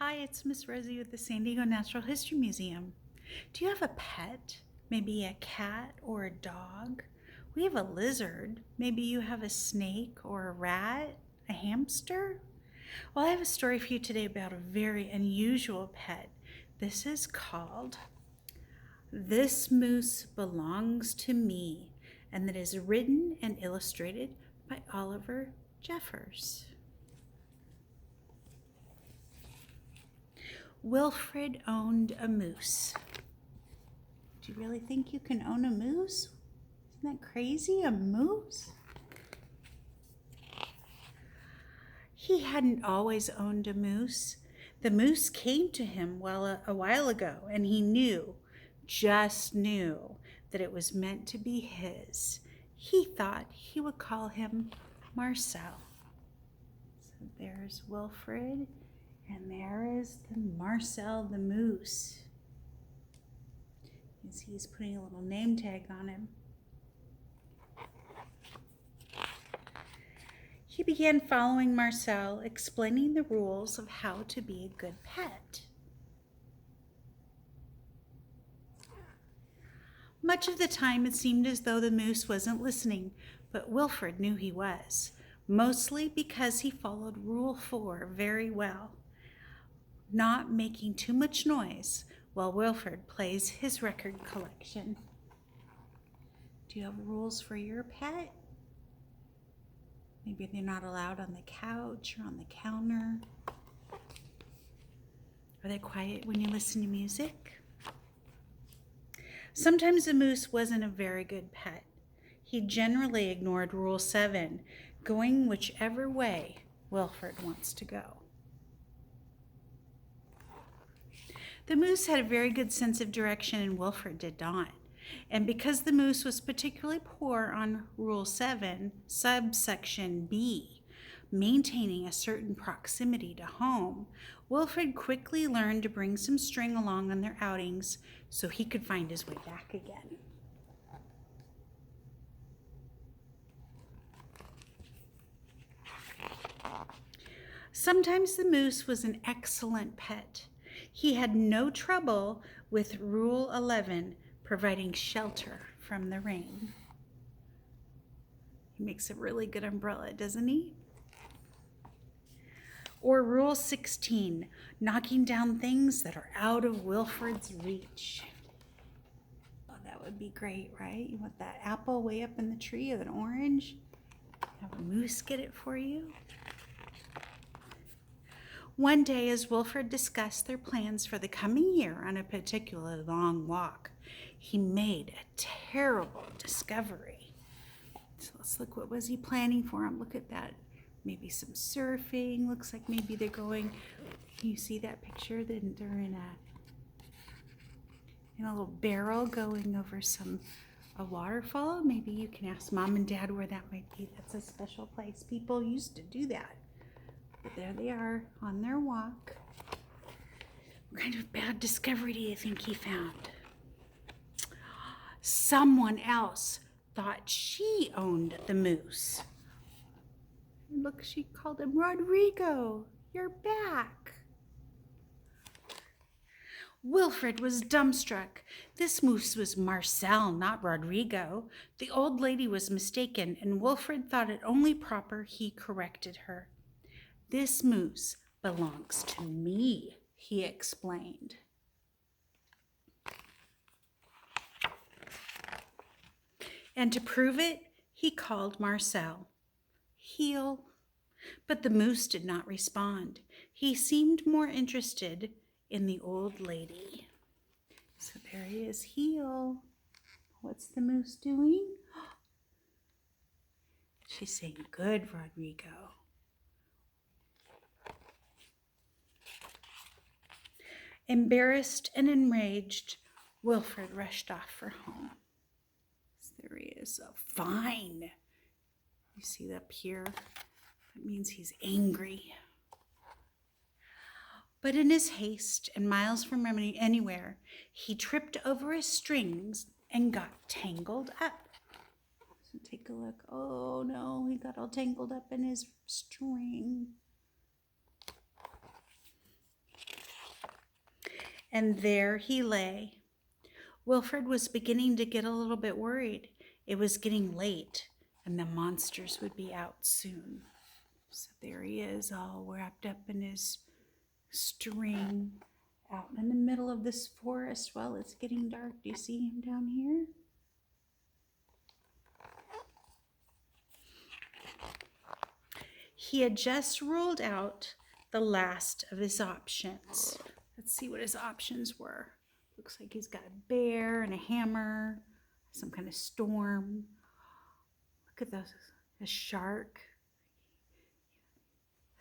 Hi, it's Miss Rosie with the San Diego Natural History Museum. Do you have a pet? Maybe a cat or a dog? We have a lizard. Maybe you have a snake or a rat, a hamster? Well, I have a story for you today about a very unusual pet. This is called This Moose Belongs to Me, and that is written and illustrated by Oliver Jeffers. Wilfred owned a moose. Do you really think you can own a moose? Isn't that crazy? A moose? He hadn't always owned a moose. The moose came to him a while ago, and he just knew, that it was meant to be his. He thought he would call him Marcel. So there's Wilfred, and there is the Marcel the moose. As he's putting a little name tag on him. He began following Marcel, explaining the rules of how to be a good pet. Much of the time it seemed as though the moose wasn't listening, but Wilfred knew he was, mostly because he followed Rule 4 very well, not making too much noise while Wilfred plays his record collection. Do you have rules for your pet? Maybe they're not allowed on the couch or on the counter. Are they quiet when you listen to music? Sometimes the moose wasn't a very good pet. He generally ignored Rule 7, going whichever way Wilfred wants to go. The moose had a very good sense of direction and Wilfred did not. And because the moose was particularly poor on Rule 7, subsection B, maintaining a certain proximity to home, Wilfred quickly learned to bring some string along on their outings so he could find his way back again. Sometimes the moose was an excellent pet. He had no trouble with Rule 11, providing shelter from the rain. He makes a really good umbrella, doesn't he? Or Rule 16, knocking down things that are out of Wilfred's reach. Oh, that would be great, right? You want that apple way up in the tree or an orange? Have a moose get it for you? One day, as Wilfred discussed their plans for the coming year on a particularly long walk, he made a terrible discovery. So let's look, what was he planning for him? Look at that. Maybe some surfing. Looks like maybe they're going, you see that picture? They're in a little barrel going over a waterfall. Maybe you can ask Mom and Dad where that might be. That's a special place. People used to do that. But there they are on their walk. What kind of bad discovery do you think he found? Someone else thought she owned the moose. Look, she called him Rodrigo. You're back. Wilfred was dumbstruck. This moose was Marcel, not Rodrigo. The old lady was mistaken, and Wilfred thought it only proper he corrected her. This moose belongs to me, he explained. And to prove it, he called Marcel. Heel. But the moose did not respond. He seemed more interested in the old lady. So there he is, Heel. What's the moose doing? She's saying, good, Rodrigo. Embarrassed and enraged, Wilfred rushed off for home. So there he is. Oh, fine. You see up here? That means he's angry. But in his haste and miles from anywhere, he tripped over his strings and got tangled up. So take a look. Oh no, he got all tangled up in his string. and there he lay. Wilfred was beginning to get a little bit worried. It was getting late, and the monsters would be out soon. So there he is, all wrapped up in his string, out in the middle of this forest while it's getting dark. Do you see him down here? He had just ruled out the last of his options. Let's see what his options were. Looks like he's got a bear and a hammer, some kind of storm. Look at those, a shark.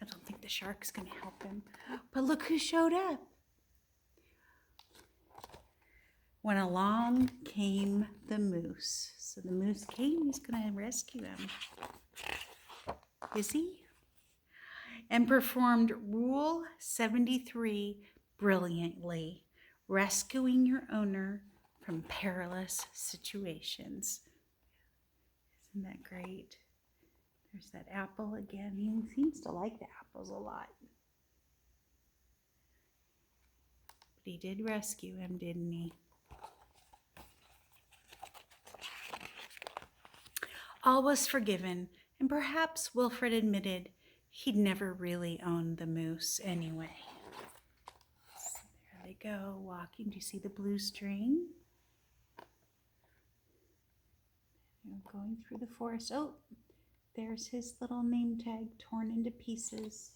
I don't think the shark's going to help him. But look who showed up. When along came the moose. So the moose came, he's going to rescue him. Is he? And performed Rule 73 brilliantly, rescuing your owner from perilous situations. Isn't that great? There's that apple again. He seems to like the apples a lot. But he did rescue him, didn't he? All was forgiven, and perhaps Wilfred admitted he'd never really owned the moose anyway. So there they go, walking. Do you see the blue string? They're going through the forest. Oh, there's his little name tag torn into pieces.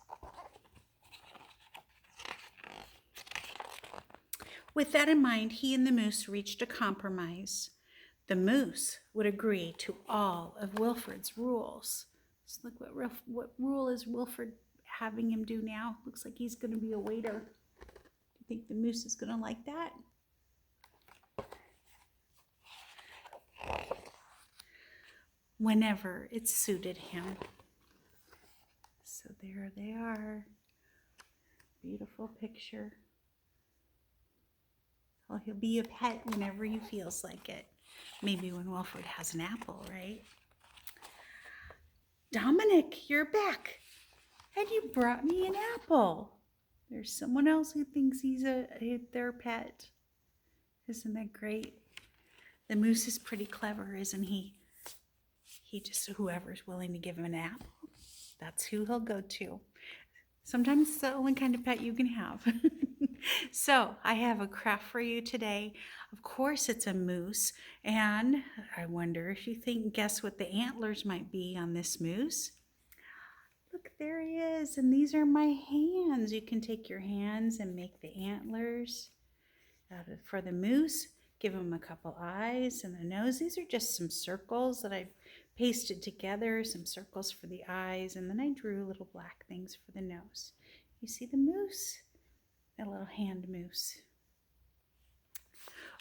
With that in mind, he and the moose reached a compromise. The moose would agree to all of Wilfred's rules. So look, what rule is Wilfred having him do now? Looks like he's going to be a waiter. Do you think the moose is going to like that? Whenever it suited him. So there they are. Beautiful picture. Well, he'll be a pet whenever he feels like it. Maybe when Wilfred has an apple, right? Dominic, you're back. And you brought me an apple. There's someone else who thinks he's their pet. Isn't that great? The moose is pretty clever, isn't he? He just, whoever's willing to give him an apple, that's who he'll go to. Sometimes it's the only kind of pet you can have. So I have a craft for you today. Of course it's a moose, and I wonder if you guess what the antlers might be on this moose. Look, there he is, and these are my hands. You can take your hands and make the antlers. For the moose, give him a couple eyes and a nose. These are just some circles that I pasted together, some circles for the eyes, and then I drew little black things for the nose. You see the moose? A little hand moose.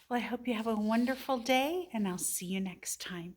Well, I hope you have a wonderful day, and I'll see you next time.